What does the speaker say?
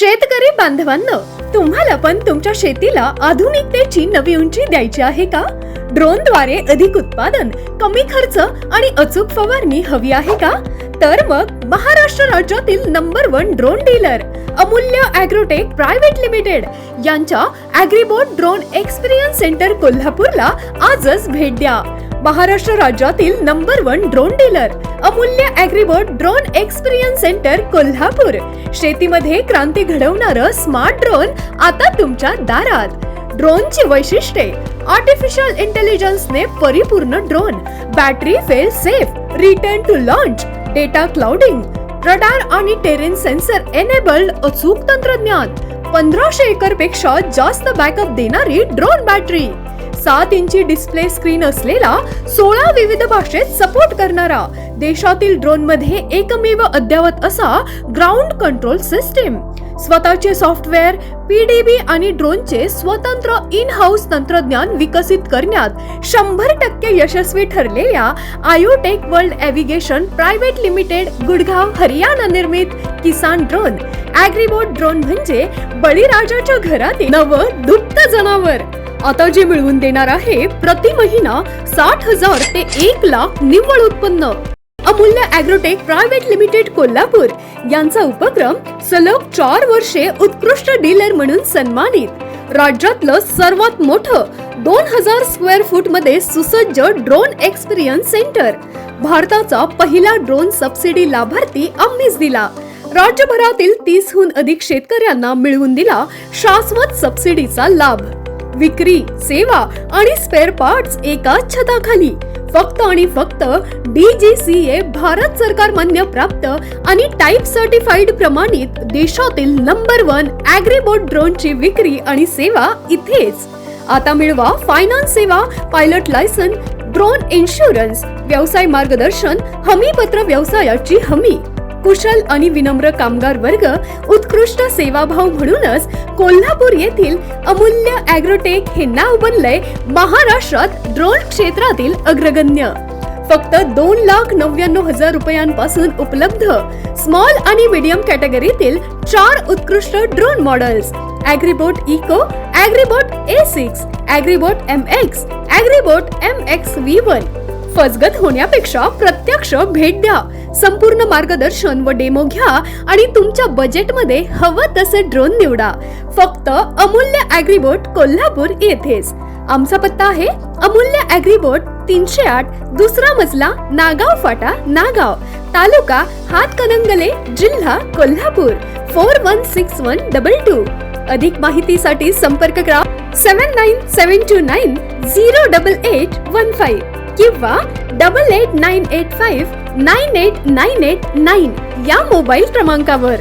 शेतकरी बांधवांनो, तुम्हाला पण तुमच्या शेतीला आधुनिकतेची नवी उंची द्यायची आहे का? ड्रोनद्वारे अधिक उत्पादन, कमी खर्च आणि अचूक फवारणी हवी आहे का? तर मग महाराष्ट्र राज्यातील नंबर 1 ड्रोन डीलर अमूल्य ॲग्रोटेक प्रायव्हेट लिमिटेड यांच्या ॲग्रीबोट ड्रोन एक्सपिरियन्स सेंटर कोल्हापूरला आजच भेट द्या. महाराष्ट्र राज्यातील नंबर 1 ड्रोन डीलर अमूल्य ॲग्रीबोट ड्रोन एक्सपिरियन्स सेंटर कोल्हापूर. शेतीमध्ये क्रांती घडवणारं स्मार्ट ड्रोन आता तुमच्या दारात. ड्रोनची वैशिष्ट्ये: आर्टिफिशियल इंटेलिजन्सने परिपूर्ण drone, battery fail safe, return to launch, data clouding, radar आणि टेरेन सेन्सर एनेबल्ड अचूक तंत्रज्ञान, 1500 एकर पेक्षा जास्त बॅकअप देणारी ड्रोन बॅटरी, 7 इंची डिस्प्ले स्क्रीन असलेला, 16 विविध भाषेत सपोर्ट करणारा, देशातील ड्रोन मध्ये एकमेव अद्यावत असा ग्राउंड कंट्रोल सिस्टीम, स्वतःचे सॉफ्टवेअर, पीडीबी आणि ड्रोनचे स्वतंत्र इन हाऊस तंत्रज्ञान विकसित करण्यात 100% यशस्वी ठरलेल्या IoTech World Avigation private limited, Gurgaon, Haryana निर्मित किसान ड्रोन. ॲग्रीबोट ड्रोन म्हणजे बळीराजाच्या घरातील नवं दुभतं जनावर. आता जे मिळवून देणार आहे प्रति महिना 60,000 ते 1 लाख निव्वळ उत्पन्न. अमूल्य ॲग्रोटेक प्रायव्हेट लिमिटेड कोल्हापूर यांचा उपक्रम सलग 4 वर्षे उत्कृष्ट डीलर म्हणून सन्मानित. राज्यातलं सर्वात मोठं 2000 स्क्वेअर फूट मध्ये सुसज्ज ड्रोन एक्सपिरियन्स सेंटर. भारताचा पहिला ड्रोन सबसिडी लाभार्थी आम्हीच दिला. राज्यभरातील 30हून अधिक शेतकऱ्यांना मिळवून दिला शाश्वत सबसिडीचा लाभ. विक्री, सेवा आणि स्पेअर पार्ट्स एकाच छताखाली. फक्त आणि फक्त DGCA भारत सरकार मान्य प्राप्त आणि टाइप सर्टिफाईड प्रमाणित देशातील नंबर 1 ॲग्रीबोट ड्रोनची विक्री आणि सेवा इथेच. आता मिळवा फायनान्स सेवा, पायलट लायसन, ड्रोन इन्शुरन्स, व्यवसाय मार्गदर्शन, हमीपत्र व्यवसायाची हमी, कुशल आणि विनम्र कामगार वर्ग, उत्कृष्ट सेवाभाव म्हणूनच कोल्हापूर येथील अमूल्य ॲग्रोटेक हे नाव बनलंय महाराष्ट्रात ड्रोन क्षेत्रातील अग्रगण्य. फक्त 2,99,000 रुपयांपासून उपलब्ध स्मॉल आणि मीडियम कॅटेगरीतील 4 उत्कृष्ट drone models: Agribot Eco, Agribot A6, Agribot MX, Agribot MX V1. फसगत होण्यापेक्षा प्रत्यक्ष भेट द्या. संपूर्ण मार्गदर्शन व डेमो घ्या आणि तुमच्या बजेटमध्ये हवं तसं ड्रोन निवडा. फक्त अमूल्य ॲग्रीबोट कोल्हापूर येथेच. आमचा पत्ता आहे अमूल्य ॲग्रीबोट 308, दुसरा मजला, नागाव फाटा, नागाव, तालुका हातकणंगले, जिल्हा कोल्हापूर, 416122. अधिक माहितीसाठी संपर्क करा 7972908815 किंवा 8898598989 या मोबाईल क्रमांकावर.